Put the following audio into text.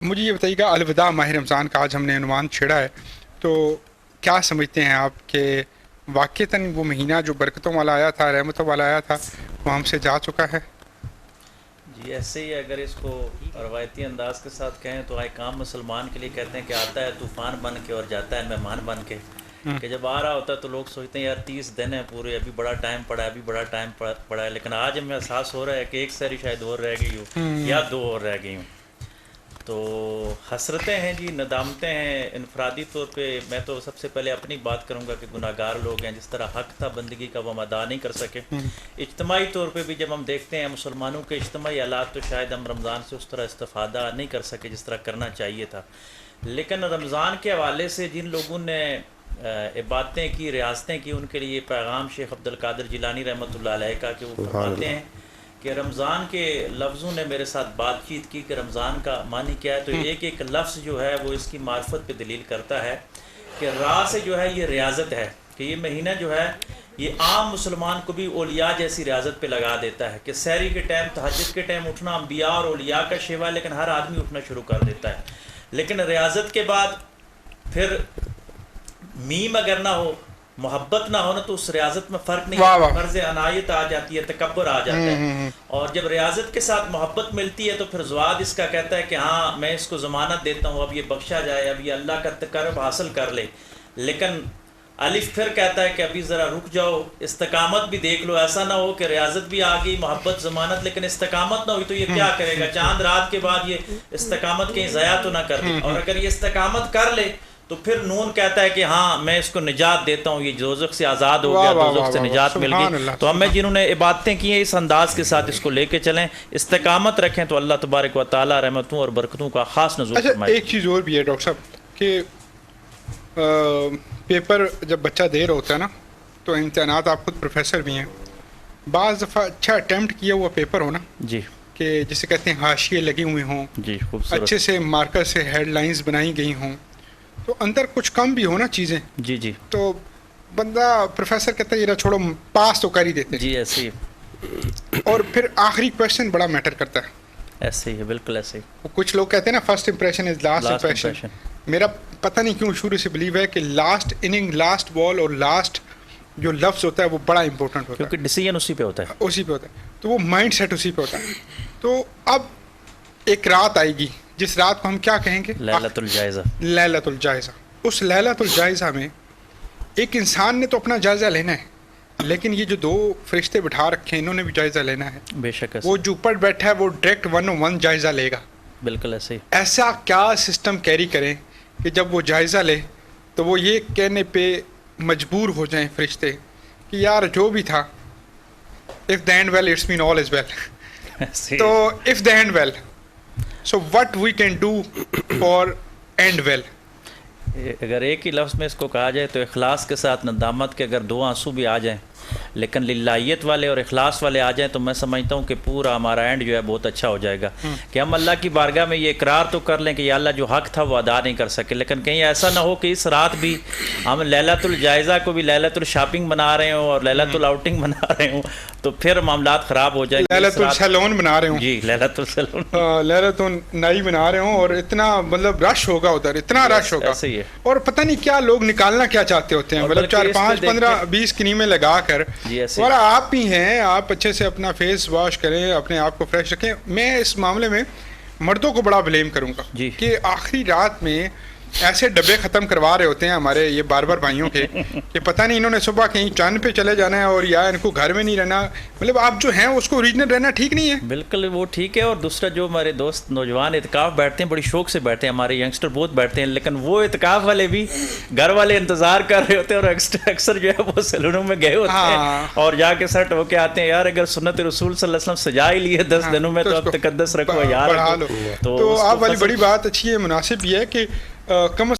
مجھے یہ بتائیے گا، الوداع ماہ رمضان کا آج ہم نے عنوان چھیڑا ہے، تو کیا سمجھتے ہیں آپ کہ واقعتاً وہ مہینہ جو برکتوں والا آیا تھا، رحمتوں والا آیا تھا، وہ ہم سے جا چکا ہے؟ جی ایسے ہی اگر اس کو روایتی انداز کے ساتھ کہیں تو ایک عام مسلمان کے لیے کہتے ہیں کہ آتا ہے طوفان بن کے اور جاتا ہے مہمان بن کے، کہ جب آ رہا ہوتا ہے تو لوگ سوچتے ہیں یار 30 دن ہیں پورے، ابھی بڑا ٹائم پڑا ہے، ابھی بڑا ٹائم پڑا ہے، لیکن آج ہمیں احساس ہو رہا ہے کہ ایک ساری شاید اور رہ گئی ہو یا دو اور رہ گئی ہوں۔ تو حسرتیں ہیں جی، ندامتیں ہیں۔ انفرادی طور پہ میں تو سب سے پہلے اپنی بات کروں گا کہ گناہ گار لوگ ہیں، جس طرح حق تھا بندگی کا وہ ہم ادا نہیں کر سکے۔ اجتماعی طور پہ بھی جب ہم دیکھتے ہیں مسلمانوں کے اجتماعی حالات، تو شاید ہم رمضان سے اس طرح استفادہ نہیں کر سکے جس طرح کرنا چاہیے تھا۔ لیکن رمضان کے حوالے سے جن لوگوں نے عبادتیں کی، ریاستیں کی، ان کے لیے یہ پیغام شیخ عبدالقادر جیلانی رحمۃ اللہ علیہ کا کہ وہ فرماتے ہیں کہ رمضان کے لفظوں نے میرے ساتھ بات چیت کی کہ رمضان کا معنی کیا ہے، تو ایک ایک لفظ جو ہے وہ اس کی معرفت پہ دلیل کرتا ہے کہ راہ سے جو ہے یہ ریاضت ہے، کہ یہ مہینہ جو ہے یہ عام مسلمان کو بھی اولیاء جیسی ریاضت پہ لگا دیتا ہے کہ سحری کے ٹائم، تہجد کے ٹائم اٹھنا انبیاء اور اولیاء کا شیوا ہے، لیکن ہر آدمی اٹھنا شروع کر دیتا ہے۔ لیکن ریاضت کے بعد پھر میم اگر نہ ہو، محبت نہ ہونا، تو اس ریاضت میں فرق نہیں واہ ہے، واہ۔ فرض عنایت آ جاتی ہے، تکبر آ جاتا ہے۔ اور جب ریاضت کے ساتھ محبت ملتی ہے تو پھر زواد اس کا کہتا ہے کہ ہاں میں اس کو ضمانت دیتا ہوں، اب یہ بخشا جائے، اب یہ اللہ کا تقرب حاصل کر لے۔ لیکن الف پھر کہتا ہے کہ ابھی ذرا رک جاؤ، استقامت بھی دیکھ لو، ایسا نہ ہو کہ ریاضت بھی آ گئی، محبت ضمانت، لیکن استقامت نہ ہوئی تو یہ کیا کرے گا؟ چاند رات کے بعد یہ استقامت کہیں ضائع تو نہ کر دے۔ اور اگر یہ استقامت کر لے تو پھر نون کہتا ہے کہ ہاں میں اس کو نجات دیتا ہوں، یہ دوزخ سے آزاد ہو گیا، دوزخ سے نجات مل گئی۔ تو ہمیں جنہوں نے عبادتیں کی ہیں اس انداز کے ساتھ اس کو لے کے چلیں، استقامت رکھیں، تو اللہ تبارک و تعالیٰ رحمتوں اور برکتوں کا خاص نزول اچھا، فرمائے۔ ایک چیز اور بھی ہے ڈاکٹر صاحب کہ پیپر جب بچہ دے رہا ہوتا ہے نا، تو امتحانات، آپ خود پروفیسر بھی ہیں، بعض دفعہ اچھا اٹیمپٹ کیا ہوا پیپر ہونا جی کہ جسے کہتے ہیں حاشیے لگی ہوئی ہوں، جی خوبصورت، اچھے سے مارکر سے ہیڈ لائنز بنائی گئی ہوں، تو اندر کچھ کم بھی ہونا چیزیں، جی جی تو بندہ پروفیسر کہتا ہے یہ چھوڑو پاس تو کر ہی دیتے ہیں، جی ایسے ہی، اور پھر آخری کویشچن بڑا میٹر کرتا ہے۔ ایسے ہی ہے، بالکل ایسے ہی، کچھ لوگ کہتے ہیں نا first impression is last last impression, impression, میرا پتہ نہیں کیوں شروع سے بلیو ہے کہ لاسٹ اننگ، لاسٹ بال اور لاسٹ جو لفظ ہوتا ہے وہ بڑا امپورٹنٹ ہوتا ہے، کیونکہ ڈیسیجن اسی پہ ہوتا ہے۔ اسی پہ ہوتا ہے، تو وہ مائنڈ سیٹ اسی پہ ہوتا ہے۔ تو اب ایک رات آئے گی جس رات کو ہم کیا کہیں گے؟ لیلۃ الجائزہ، لیلۃ الجائزہ۔ اس لیلۃ الجائزہ میں ایک انسان نے تو اپنا جائزہ لینا ہے، لیکن یہ جو دو فرشتے بٹھا رکھے ہیں انہوں نے بھی جائزہ لینا ہے۔ بے شک ایسے وہ جو اوپر بیٹھا ہے وہ ڈائریکٹ 101 جائزہ لے گا۔ بالکل ایسے ہی، ایسا کیا سسٹم کیری کریں کہ جب وہ جائزہ لے تو وہ یہ کہنے پہ مجبور ہو جائیں فرشتے کہ یار جو بھی تھا، if the end well it's mean all is well، ایسے ہی، تو if the end well so what we can do for end well۔ اگر ایک ہی لفظ میں اس کو کہا جائے تو اخلاص کے ساتھ ندامت کے اگر دو آنسو بھی آ جائیں، لیکن للہیت والے اور اخلاص والے آ جائیں، تو میں سمجھتا ہوں کہ پورا ہمارا اینڈ جو ہے بہت اچھا ہو جائے گا۔ کہ ہم اللہ کی بارگاہ میں یہ اقرار تو کر لیں کہ یا اللہ جو حق تھا وہ ادا نہیں کر سکے، لیکن کہیں ایسا نہ ہو کہ اس رات بھی ہم لیلۃ الجائزہ کو بھی لیلۃ الشاپنگ بنا رہے ہوں اور لیلۃ الاؤٹنگ بنا رہے ہوں، تو پھر معاملات خراب ہو جائیں گے۔ لیلۃ السلون بنا رہے ہوں، جی لیلۃ السلون، لیلۃ النائی بنا رہے ہوں، اور اتنا مطلب رش ہوگا ادھر، اتنا رش ہوگا، ایسے ہی ہے، اور پتہ نہیں کیا لوگ نکالنا کیا چاہتے ہوتے ہیں، اور مطلب بلکہ 4 اس پہ 5 15 20 کنیمیں لگا کر۔ جی ایسے اور آپ بھی ہیں، آپ اچھے سے اپنا فیس واش کریں، اپنے آپ کو فریش رکھیں۔ میں اس معاملے میں مردوں کو بڑا بلیم کروں گا جی، کہ آخری رات میں ایسے ڈبے ختم کروا رہے ہوتے ہیں ہمارے یہ باربر بھائیوں کے کہ پتہ نہیں انہوں نے صبح کہیں چاند پہ چلے جانا ہے اور یا ان کو گھر میں نہیں رہنا۔ مطلب آپ جو ہیں اس کو اوریجنل رہنا ٹھیک نہیں ہے۔ بالکل وہ ٹھیک ہے۔ اور دوسرا جو ہمارے دوست نوجوان اعتکاف بیٹھتے ہیں، بڑی شوق سے بیٹھتے ہیں، ہمارے ینگسٹر بہت بیٹھتے ہیں، لیکن وہ اعتکاف والے بھی گھر والے انتظار کر رہے ہوتے ہیں، اور اکثر جو ہے وہ سیلونوں میں گئے ہوتے ہیں اور جا کے سٹ ہو کے آتے ہیں، یار اگر سنت رسول صلی اللہ علیہ وسلم سجا ہی لی ہے 10 دنوں میں تو اب تقدس رکھو یار۔ تو آپ والی بڑی بات اچھی ہے، مناسب بھی ہے کہ کم